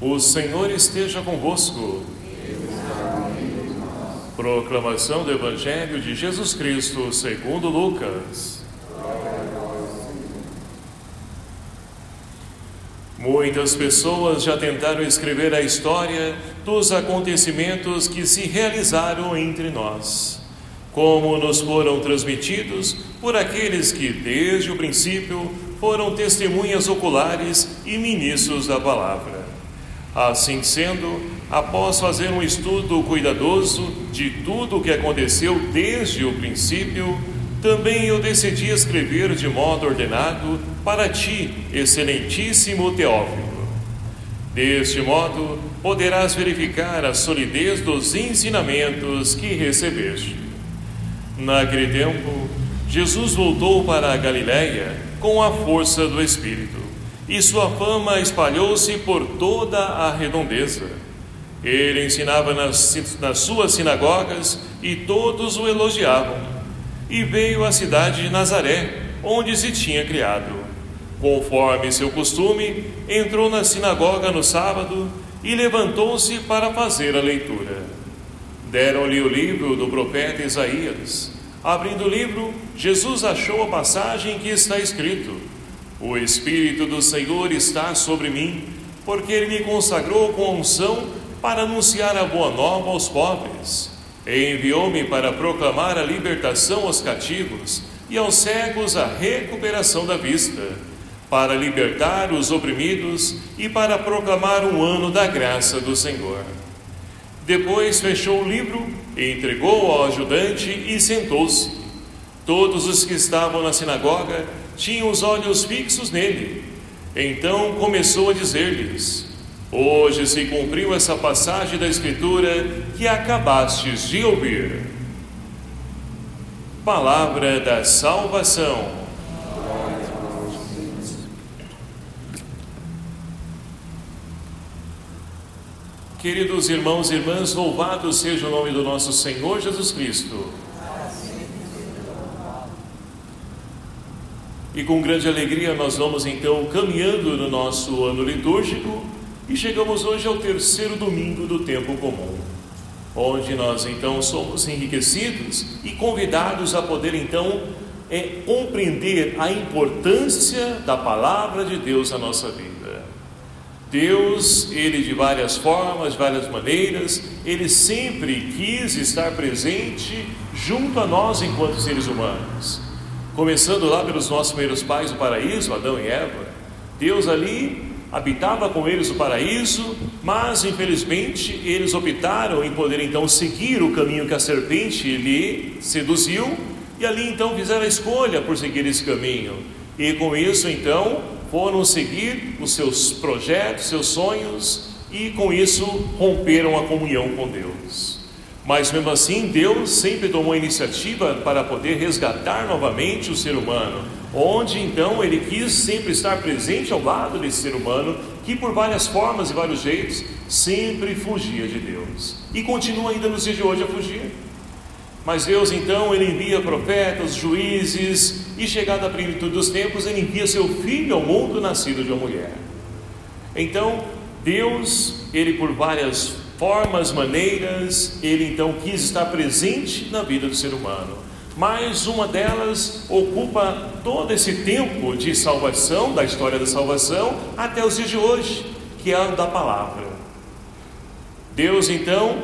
O Senhor esteja convosco. Proclamação do Evangelho de Jesus Cristo segundo Lucas. Muitas pessoas já tentaram escrever a história dos acontecimentos que se realizaram entre nós, como nos foram transmitidos por aqueles que, desde o princípio, foram testemunhas oculares e ministros da palavra. Assim sendo, após fazer um estudo cuidadoso de tudo o que aconteceu desde o princípio, também eu decidi escrever de modo ordenado para ti, excelentíssimo Teófilo. Deste modo, poderás verificar a solidez dos ensinamentos que recebeste. Naquele tempo, Jesus voltou para a Galiléia com a força do Espírito, e sua fama espalhou-se por toda a redondeza. Ele ensinava nas suas sinagogas e todos o elogiavam. E veio à cidade de Nazaré, onde se tinha criado. Conforme seu costume, entrou na sinagoga no sábado e levantou-se para fazer a leitura. Deram-lhe o livro do profeta Isaías. Abrindo o livro, Jesus achou a passagem que está escrito: O Espírito do Senhor está sobre mim, porque Ele me consagrou com unção para anunciar a boa nova aos pobres. E enviou-me para proclamar a libertação aos cativos e aos cegos a recuperação da vista, para libertar os oprimidos e para proclamar um ano da graça do Senhor. Depois fechou o livro, entregou ao ajudante e sentou-se. Todos os que estavam na sinagoga tinham os olhos fixos nele. Então começou a dizer-lhes: Hoje se cumpriu essa passagem da Escritura que acabastes de ouvir. Palavra da salvação. Queridos irmãos e irmãs, louvado seja o nome do nosso Senhor Jesus Cristo. E com grande alegria nós vamos então caminhando no nosso ano litúrgico e chegamos hoje ao terceiro domingo do tempo comum, onde nós então somos enriquecidos e convidados a poder então compreender a importância da palavra de Deus na nossa vida. Deus, Ele de várias formas, de várias maneiras, Ele sempre quis estar presente junto a nós enquanto seres humanos. Começando lá pelos nossos primeiros pais do paraíso, Adão e Eva, Deus ali habitava com eles o paraíso, mas infelizmente eles optaram em poder então seguir o caminho que a serpente lhe seduziu, e ali então fizeram a escolha por seguir esse caminho, e com isso então foram seguir os seus projetos, seus sonhos, e com isso romperam a comunhão com Deus. Mas mesmo assim, Deus sempre tomou a iniciativa para poder resgatar novamente o ser humano, onde então Ele quis sempre estar presente ao lado desse ser humano, que por várias formas e vários jeitos, sempre fugia de Deus, e continua ainda nos dias de hoje a fugir. Mas Deus então, Ele envia profetas, juízes, e chegada a plenitude dos tempos, Ele envia seu Filho ao mundo, nascido de uma mulher. Então, Deus, Ele por várias formas, maneiras, Ele então quis estar presente na vida do ser humano. Mas uma delas ocupa todo esse tempo de salvação, da história da salvação, até os dias de hoje, que é a da palavra. Deus então,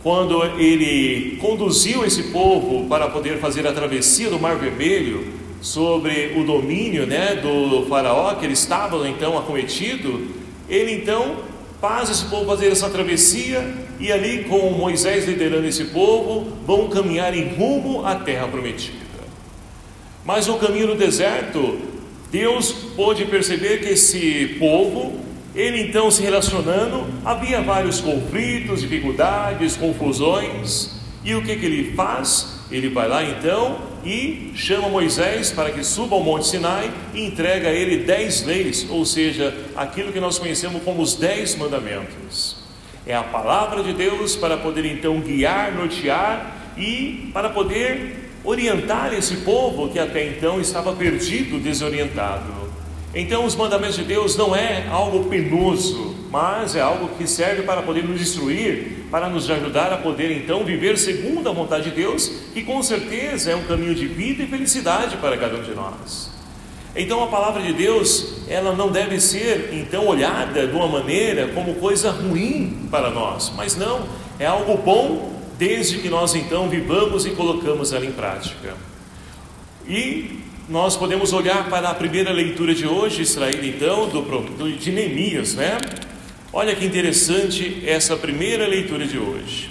quando Ele conduziu esse povo para poder fazer a travessia do Mar Vermelho, sobre o domínio do faraó, que ele estava então acometido, Ele então faz esse povo fazer essa travessia, e ali com Moisés liderando esse povo, vão caminhar em rumo à terra prometida. Mas no caminho no deserto, Deus pôde perceber que esse povo, ele então se relacionando, havia vários conflitos, dificuldades, confusões, e o que ele faz? Ele vai lá então e chama Moisés para que suba ao Monte Sinai e entrega a ele 10 leis, ou seja, aquilo que nós conhecemos como os 10 mandamentos. É a palavra de Deus para poder então guiar, nortear e para poder orientar esse povo que até então estava perdido, desorientado. Então os mandamentos de Deus não é algo penoso, mas é algo que serve para poder nos instruir, para nos ajudar a poder então viver segundo a vontade de Deus, que com certeza é um caminho de vida e felicidade para cada um de nós. Então a palavra de Deus, ela não deve ser então olhada de uma maneira como coisa ruim para nós, mas não, é algo bom desde que nós então vivamos e colocamos ela em prática. E nós podemos olhar para a primeira leitura de hoje, extraída então de Neemias, né? Olha que interessante essa primeira leitura de hoje.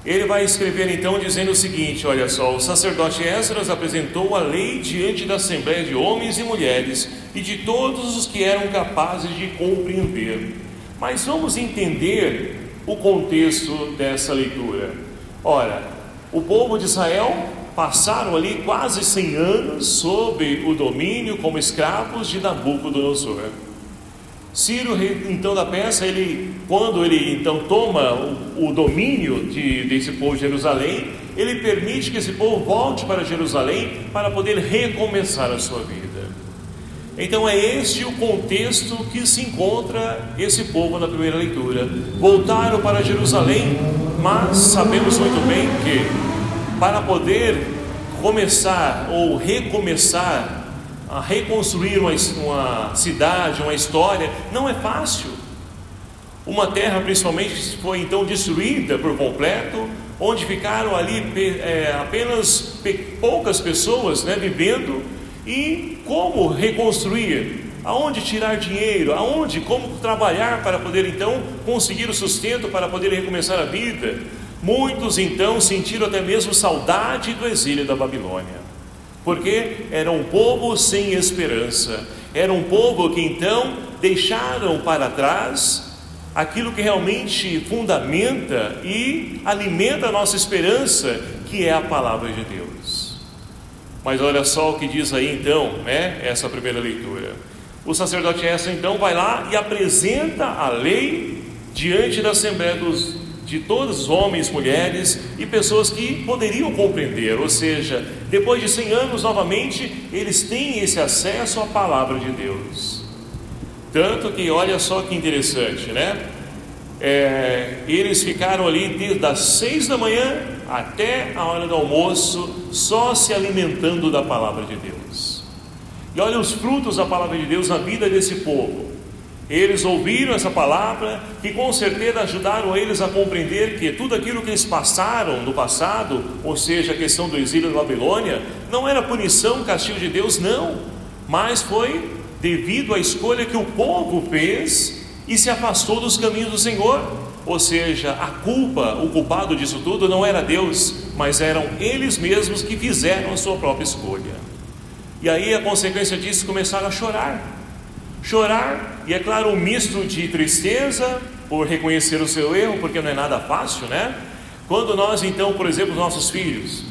Ele vai escrever então dizendo o seguinte, olha só: o sacerdote Esdras apresentou a lei diante da assembleia de homens e mulheres e de todos os que eram capazes de compreender. Mas vamos entender o contexto dessa leitura. Ora, o povo de Israel passaram ali quase 100 anos sob o domínio como escravos de Nabucodonosor. Ciro, rei então da Pérsia, quando ele então toma o domínio desse povo de Jerusalém, ele permite que esse povo volte para Jerusalém para poder recomeçar a sua vida. Então é este o contexto que se encontra esse povo na primeira leitura. Voltaram para Jerusalém, mas sabemos muito bem que para poder começar ou recomeçar a reconstruir uma cidade, uma história, não é fácil. Uma terra principalmente foi então destruída por completo, onde ficaram ali apenas poucas pessoas, né, vivendo. E como reconstruir? Aonde tirar dinheiro? Como trabalhar para poder então conseguir o sustento para poder recomeçar a vida? Muitos então sentiram até mesmo saudade do exílio da Babilônia, porque era um povo sem esperança, era um povo que então deixaram para trás aquilo que realmente fundamenta e alimenta a nossa esperança, que é a palavra de Deus. Mas olha só o que diz aí então, né, essa primeira leitura. O sacerdote Esdras então vai lá e apresenta a lei diante da assembleia de todos os homens, mulheres e pessoas que poderiam compreender, ou seja, depois de 100 anos novamente, eles têm esse acesso à palavra de Deus. Tanto que, olha só que interessante, né? Eles ficaram ali desde as 6 da manhã até a hora do almoço, só se alimentando da palavra de Deus. E olha os frutos da palavra de Deus na vida desse povo. Eles ouviram essa palavra, que com certeza ajudaram eles a compreender que tudo aquilo que eles passaram no passado, ou seja, a questão do exílio da Babilônia, não era punição, castigo de Deus, não, mas foi devido à escolha que o povo fez e se afastou dos caminhos do Senhor. Ou seja, a culpa, o culpado disso tudo não era Deus, mas eram eles mesmos que fizeram a sua própria escolha. E aí a consequência disso, começaram a chorar, e é claro, um misto de tristeza por reconhecer o seu erro, porque não é nada fácil, né? Quando nós então, por exemplo, nossos filhos,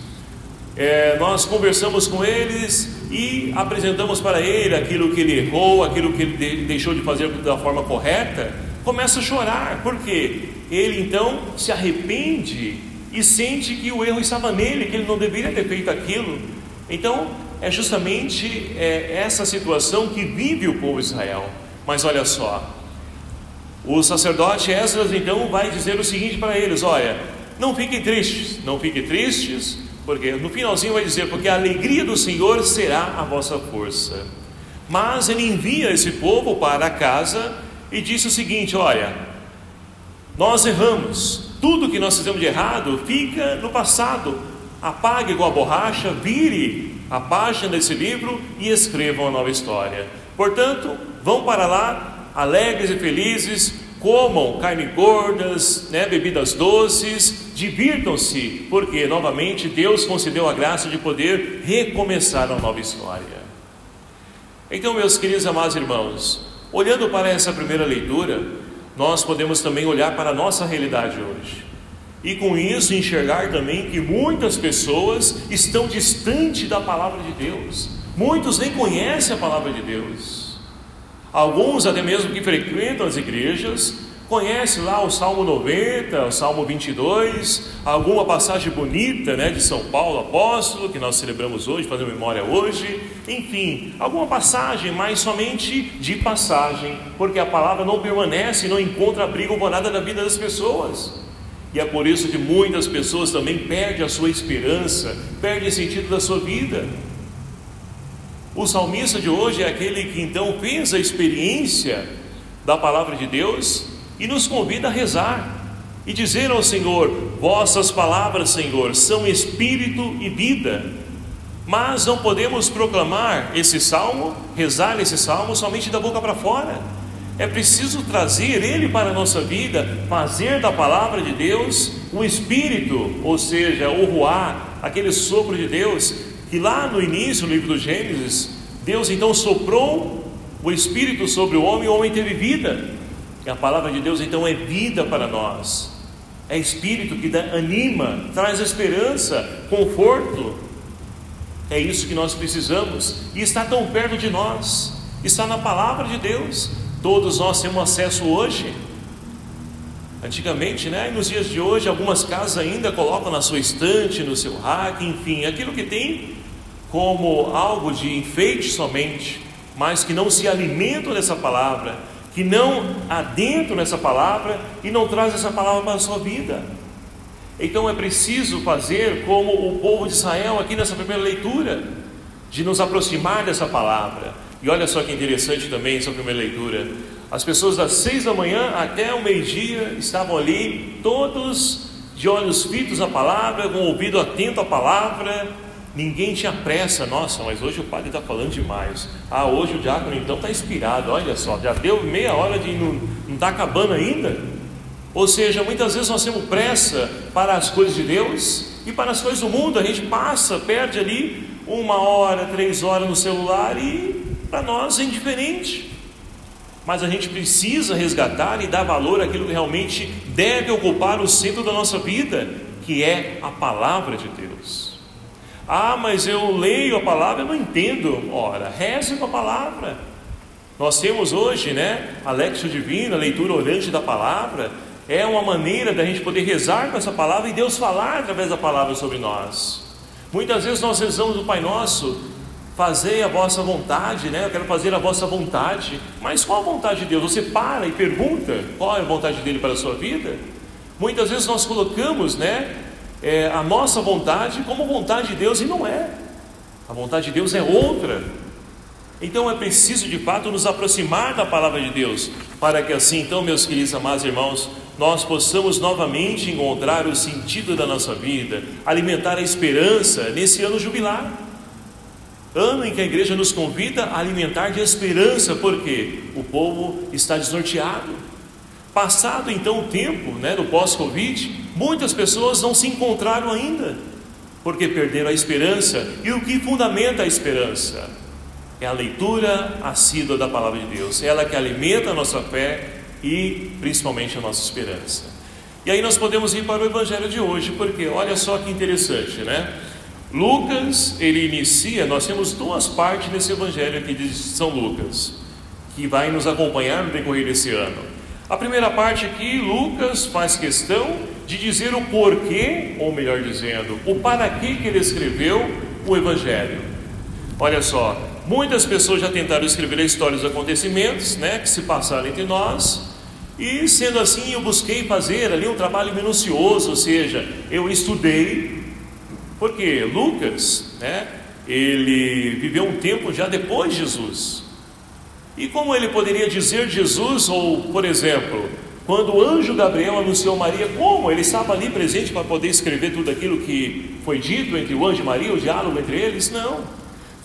nós conversamos com eles e apresentamos para ele aquilo que ele errou, aquilo que ele deixou de fazer da forma correta, começa a chorar, porque ele então se arrepende e sente que o erro estava nele, que ele não deveria ter feito aquilo. Então é justamente essa situação que vive o povo de Israel. Mas olha só, o sacerdote Esdras então vai dizer o seguinte para eles: olha, não fiquem tristes, porque no finalzinho vai dizer, porque a alegria do Senhor será a vossa força. Mas ele envia esse povo para casa e disse o seguinte: olha, nós erramos, tudo que nós fizemos de errado fica no passado, apague igual a borracha, vire a página desse livro e escrevam uma nova história. Portanto, vão para lá alegres e felizes, comam carne gordas, né, bebidas doces, divirtam-se, porque novamente Deus concedeu a graça de poder recomeçar uma nova história. Então, meus queridos amados irmãos, olhando para essa primeira leitura, nós podemos também olhar para a nossa realidade hoje, e com isso enxergar também que muitas pessoas estão distantes da palavra de Deus. Muitos nem conhecem a palavra de Deus. Alguns até mesmo que frequentam as igrejas, conhece lá o Salmo 90, o Salmo 22, alguma passagem bonita, né, de São Paulo apóstolo, que nós celebramos hoje, fazendo memória hoje, enfim, alguma passagem, mas somente de passagem, porque a palavra não permanece, não encontra abrigo ou morada na vida das pessoas. E é por isso que muitas pessoas também perdem a sua esperança, perdem o sentido da sua vida. O salmista de hoje é aquele que então fez a experiência da palavra de Deus e nos convida a rezar e dizer ao Senhor: vossas palavras, Senhor, são espírito e vida. Mas não podemos proclamar esse salmo, rezar esse salmo somente da boca para fora. É preciso trazer ele para a nossa vida, fazer da palavra de Deus o espírito, ou seja, o ruá, aquele sopro de Deus, que lá no início, no livro do Gênesis, Deus então soprou o espírito sobre o homem teve vida. E a palavra de Deus então é vida para nós, é espírito que anima, traz esperança, conforto. É isso que nós precisamos, e está tão perto de nós, está na palavra de Deus. Todos nós temos acesso hoje. Antigamente, né, e nos dias de hoje, algumas casas ainda colocam na sua estante, no seu rack, enfim, aquilo que tem como algo de enfeite somente, mas que não se alimentam dessa palavra, que não adentram nessa palavra e não trazem essa palavra para a sua vida. Então é preciso fazer como o povo de Israel aqui nessa primeira leitura, de nos aproximar dessa palavra. E olha só que interessante também essa primeira leitura. As pessoas das 6 da manhã até o meio-dia estavam ali, todos de olhos fitos à palavra, com o ouvido atento à palavra. Ninguém tinha pressa. Nossa, mas hoje o padre está falando demais. Hoje o diácono então está inspirado. Olha só, já deu meia hora de não está acabando ainda. Ou seja, muitas vezes nós temos pressa para as coisas de Deus e para as coisas do mundo. A gente passa, perde ali 1 hora, 3 horas no celular e para nós é indiferente. Mas a gente precisa resgatar e dar valor àquilo que realmente deve ocupar o centro da nossa vida, que é a palavra de Deus. Mas eu leio a palavra e não entendo. Ora, reze com a palavra. Nós temos hoje, né, a Lectio Divina, a leitura orante da palavra. É uma maneira da gente poder rezar com essa palavra e Deus falar através da palavra sobre nós. Muitas vezes nós rezamos o Pai Nosso: fazei a vossa vontade, né? Eu quero fazer a vossa vontade. Mas qual a vontade de Deus? Você para e pergunta qual é a vontade dele para a sua vida? Muitas vezes nós colocamos, né, a nossa vontade como vontade de Deus, e não é. A vontade de Deus é outra. Então é preciso de fato nos aproximar da palavra de Deus, para que assim então, meus queridos amados irmãos, nós possamos novamente encontrar o sentido da nossa vida, alimentar a esperança nesse ano jubilar, ano em que a igreja nos convida a alimentar de esperança, porque o povo está desnorteado. Passado então o tempo, né, do pós-Covid, muitas pessoas não se encontraram ainda, porque perderam a esperança. E o que fundamenta a esperança? É a leitura assídua da palavra de Deus, é ela que alimenta a nossa fé e principalmente a nossa esperança. E aí nós podemos ir para o evangelho de hoje, porque olha só que interessante, né? Lucas, ele inicia, nós temos 2 partes nesse evangelho aqui de São Lucas, que vai nos acompanhar no decorrer desse ano. A primeira parte aqui, Lucas faz questão de dizer o porquê, ou melhor dizendo, o para que ele escreveu o evangelho. Olha só, muitas pessoas já tentaram escrever a história dos acontecimentos, né, que se passaram entre nós, e sendo assim eu busquei fazer ali um trabalho minucioso, ou seja, eu estudei, porque Lucas, né, ele viveu um tempo já depois de Jesus, e como ele poderia dizer Jesus, ou por exemplo, quando o anjo Gabriel anunciou Maria, como ele estava ali presente para poder escrever tudo aquilo que foi dito entre o anjo e Maria, o diálogo entre eles? Não.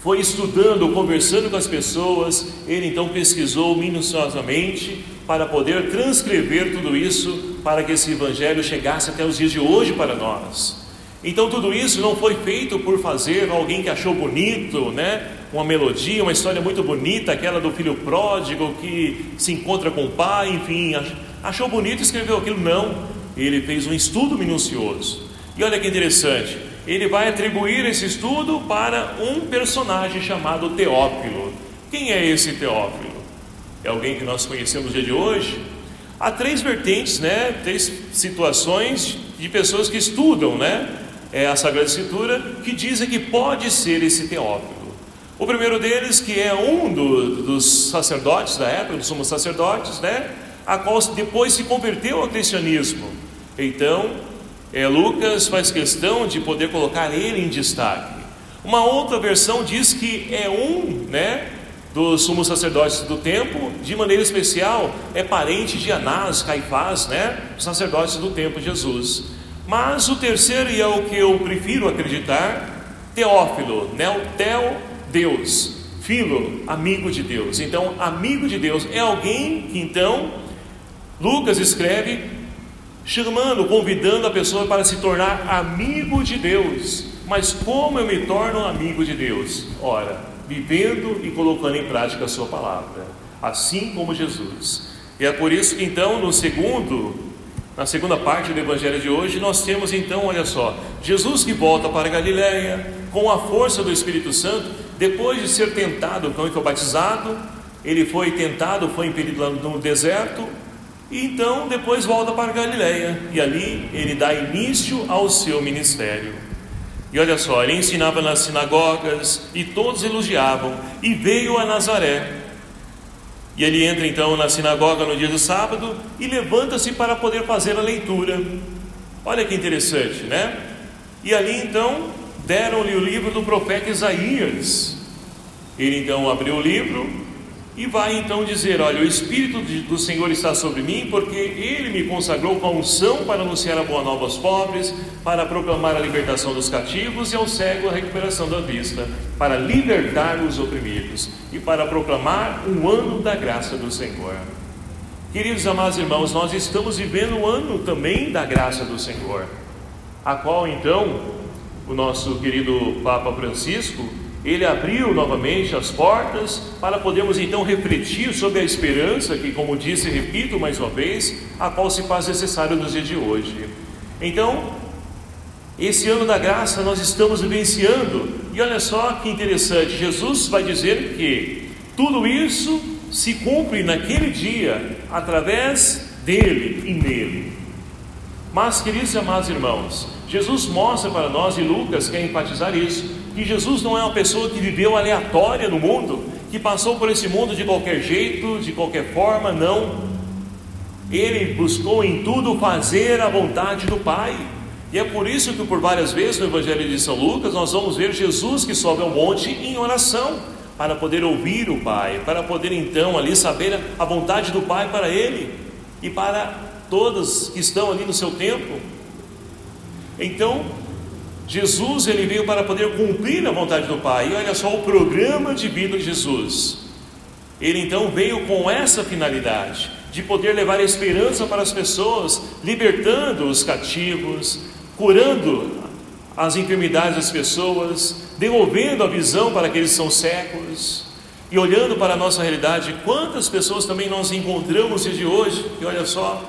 Foi estudando, conversando com as pessoas, ele então pesquisou minuciosamente para poder transcrever tudo isso, para que esse evangelho chegasse até os dias de hoje para nós. Então tudo isso não foi feito por fazer alguém que achou bonito, né? Uma melodia, uma história muito bonita, aquela do filho pródigo que se encontra com o pai, enfim, achou bonito e escreveu aquilo. Não, ele fez um estudo minucioso. E olha que interessante, ele vai atribuir esse estudo para um personagem chamado Teófilo. Quem é esse Teófilo? É alguém que nós conhecemos no dia de hoje? Há três vertentes, né? Três situações de pessoas que estudam, né? A Sagrada Escritura, que dizem que pode ser esse Teófilo. O primeiro deles, que é um dos sacerdotes da época, dos sumos sacerdotes, né? A qual depois se converteu ao cristianismo. Então, Lucas faz questão de poder colocar ele em destaque. Uma outra versão diz que é né, dos sumos sacerdotes do tempo, de maneira especial, é parente de Anás, Caifás, né, os sacerdotes do tempo de Jesus. Mas o terceiro, e é o que eu prefiro acreditar, Teófilo, né, o Teo, Deus, Filo, amigo de Deus. Então, amigo de Deus é alguém que então Lucas escreve chamando, convidando a pessoa para se tornar amigo de Deus. Mas como eu me torno amigo de Deus? Ora, vivendo e colocando em prática a sua palavra, assim como Jesus. E é por isso que então na segunda parte do Evangelho de hoje, nós temos então, olha só, Jesus que volta para Galiléia, com a força do Espírito Santo, depois de ser tentado, quando foi batizado, ele foi tentado, foi impelido lá no deserto, e então depois volta para Galiléia, e ali ele dá início ao seu ministério. E olha só, ele ensinava nas sinagogas, e todos elogiavam, e veio a Nazaré. E ele entra então na sinagoga no dia do sábado, e levanta-se para poder fazer a leitura. Olha que interessante, né? E ali então, deram-lhe o livro do profeta Isaías. Ele então abriu o livro, e vai então dizer, olha, o Espírito do Senhor está sobre mim, porque Ele me consagrou com a unção para anunciar a boa nova aos pobres, para proclamar a libertação dos cativos e ao cego a recuperação da vista, para libertar os oprimidos e para proclamar um ano da graça do Senhor. Queridos amados irmãos, nós estamos vivendo um ano também da graça do Senhor, a qual então o nosso querido Papa Francisco, ele abriu novamente as portas para podermos então refletir sobre a esperança que, como disse e repito mais uma vez, a qual se faz necessário nos dias de hoje. Então, esse ano da graça nós estamos vivenciando, e olha só que interessante, Jesus vai dizer que tudo isso se cumpre naquele dia, através dele e nele. Mas, queridos e amados irmãos, Jesus mostra para nós, e Lucas quer enfatizar isso, que Jesus não é uma pessoa que viveu aleatória no mundo, que passou por esse mundo de qualquer jeito, de qualquer forma, não. Ele buscou em tudo fazer a vontade do Pai. E é por isso que por várias vezes no Evangelho de São Lucas nós vamos ver Jesus que sobe ao monte em oração, para poder ouvir o Pai, para poder então ali saber a vontade do Pai para ele e para todos que estão ali no seu tempo. Então, Jesus ele veio para poder cumprir a vontade do Pai. E olha só o programa de vida de Jesus. Ele então veio com essa finalidade, de poder levar a esperança para as pessoas, libertando os cativos, curando as enfermidades das pessoas, devolvendo a visão para aqueles que são cegos. E olhando para a nossa realidade, quantas pessoas também nós encontramos nos dias de hoje, que olha só,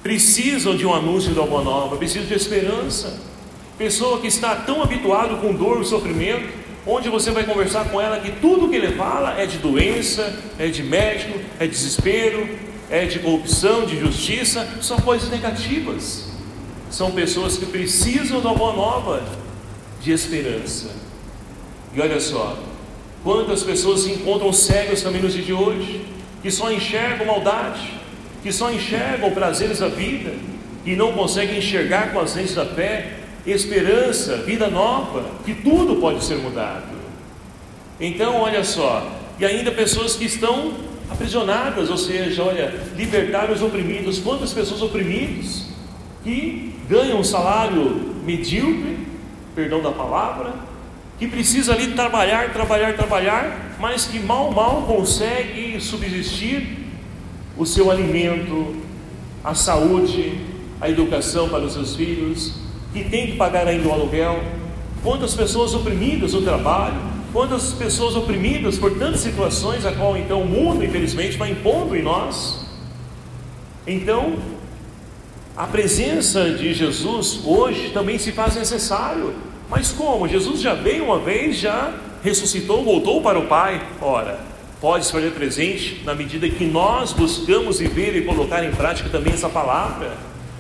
precisam de um anúncio da boa nova, precisam de esperança. Pessoa que está tão habituada com dor e sofrimento, onde você vai conversar com ela que tudo que ele fala é de doença, é de médico, é de desespero, é de corrupção, de justiça, são coisas negativas. São pessoas que precisam da boa nova, de esperança. E olha só, quantas pessoas se encontram cegas também nos dias de hoje, que só enxergam maldade, que só enxergam prazeres da vida, e não conseguem enxergar com as lentes da fé esperança, vida nova, que tudo pode ser mudado. Então olha só, e ainda pessoas que estão aprisionadas, ou seja, olha, libertar os oprimidos. Quantas pessoas oprimidas que ganham um salário medíocre, perdão da palavra, que precisa ali trabalhar, mas que mal consegue subsistir o seu alimento, a saúde, a educação para os seus filhos, que tem que pagar ainda o aluguel. Quantas pessoas oprimidas no trabalho, quantas pessoas oprimidas por tantas situações, a qual então o mundo infelizmente vai impondo em nós. Então a presença de Jesus hoje também se faz necessário. Mas como? Jesus já veio uma vez, já ressuscitou, voltou para o Pai. Ora, pode se fazer presente na medida que nós buscamos viver e colocar em prática também essa palavra.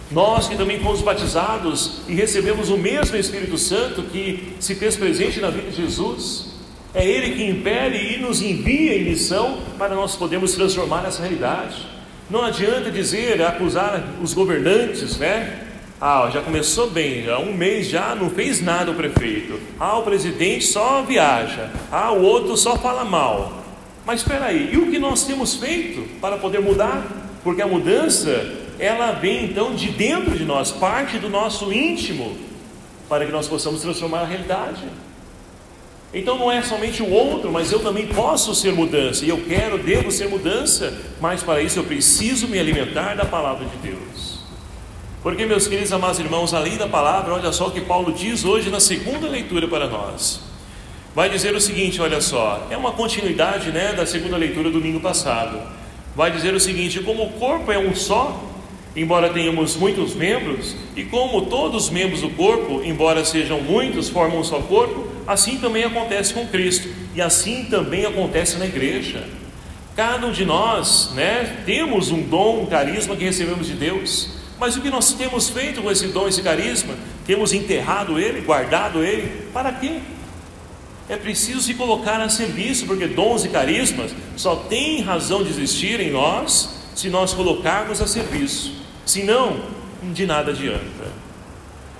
Nós que também fomos batizados e recebemos o mesmo Espírito Santo que se fez presente na vida de Jesus, é Ele que impele e nos envia em missão para nós podermos transformar essa realidade. Não adianta dizer, acusar os governantes, né? Já começou bem, há um mês já não fez nada o prefeito. O presidente só viaja. O outro só fala mal. Mas espera aí, e o que nós temos feito para poder mudar? Porque a mudança, ela vem então de dentro de nós, parte do nosso íntimo, para que nós possamos transformar a realidade. Então não é somente o outro, mas eu também posso ser mudança, e eu devo ser mudança, mas para isso eu preciso me alimentar da palavra de Deus. Porque, meus queridos amados irmãos, além da palavra, olha só o que Paulo diz hoje na segunda leitura para nós. Vai dizer o seguinte, olha só, é uma continuidade, né, da segunda leitura do domingo passado. Vai dizer o seguinte: como o corpo é um só, embora tenhamos muitos membros, e como todos os membros do corpo, embora sejam muitos, formam um só corpo, assim também acontece com Cristo, e assim também acontece na igreja. Cada um de nós, né, temos um dom, um carisma que recebemos de Deus. Mas o que nós temos feito com esse dom, esse carisma? Temos enterrado ele, guardado ele, para quê? É preciso se colocar a serviço, porque dons e carismas só têm razão de existir em nós se nós colocarmos a serviço. Senão, de nada adianta.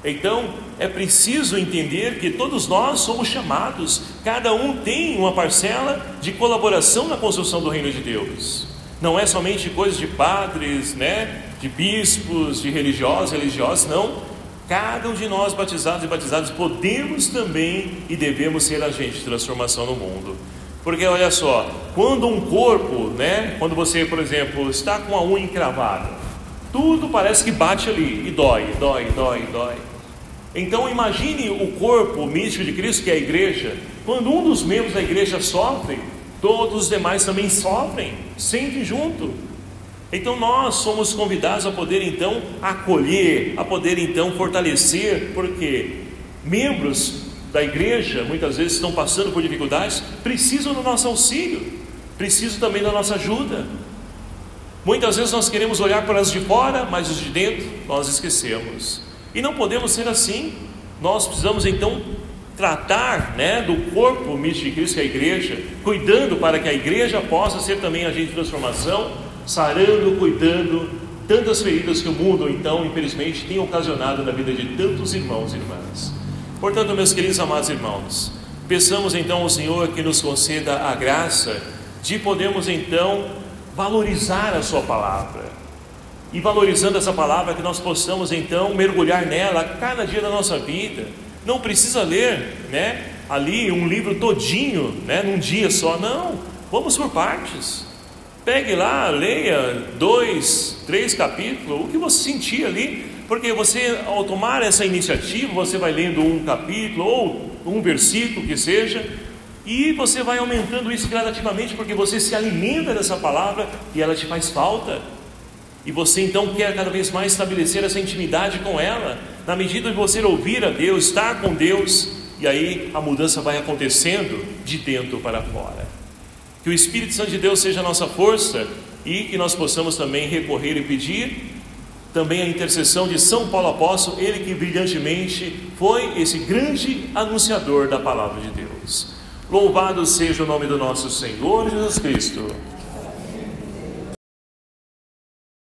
Então, é preciso entender que todos nós somos chamados, cada um tem uma parcela de colaboração na construção do reino de Deus. Não é somente coisa de padres, né, de bispos, de religiosos, não. Cada um de nós, batizados e batizadas, podemos também e devemos ser agentes de transformação no mundo. Porque olha só, quando um corpo, né, quando você, por exemplo, está com a unha encravada, tudo parece que bate ali e dói. Então imagine o corpo místico de Cristo, que é a igreja. Quando um dos membros da igreja sofre, todos os demais também sofrem, sentem junto. Então nós somos convidados a poder então acolher, a poder então fortalecer, porque membros da igreja muitas vezes estão passando por dificuldades, precisam do nosso auxílio, precisam também da nossa ajuda. Muitas vezes nós queremos olhar para os de fora, mas os de dentro nós esquecemos. E não podemos ser assim. Nós precisamos então tratar, né, do corpo místico de Cristo, que é a igreja, cuidando para que a igreja possa ser também agente de transformação, sarando, cuidando tantas feridas que o mundo, então, infelizmente, tem ocasionado na vida de tantos irmãos e irmãs. Portanto, meus queridos amados irmãos, peçamos então ao Senhor que nos conceda a graça de podermos então valorizar a sua palavra, e valorizando essa palavra, que nós possamos então mergulhar nela a cada dia da nossa vida. Não precisa ler, né, ali um livro todinho, né, num dia só, não, vamos por partes. Pegue lá, leia 2, 3 capítulos, o que você sentir ali, porque você, ao tomar essa iniciativa, você vai lendo um capítulo ou um versículo que seja, e você vai aumentando isso gradativamente, porque você se alimenta dessa palavra e ela te faz falta, e você então quer cada vez mais estabelecer essa intimidade com ela, na medida de você ouvir a Deus, estar com Deus, e aí a mudança vai acontecendo de dentro para fora. Que o Espírito Santo de Deus seja a nossa força, e que nós possamos também recorrer e pedir também a intercessão de São Paulo Apóstolo, ele que brilhantemente foi esse grande anunciador da palavra de Deus. Louvado seja o nome do nosso Senhor Jesus Cristo.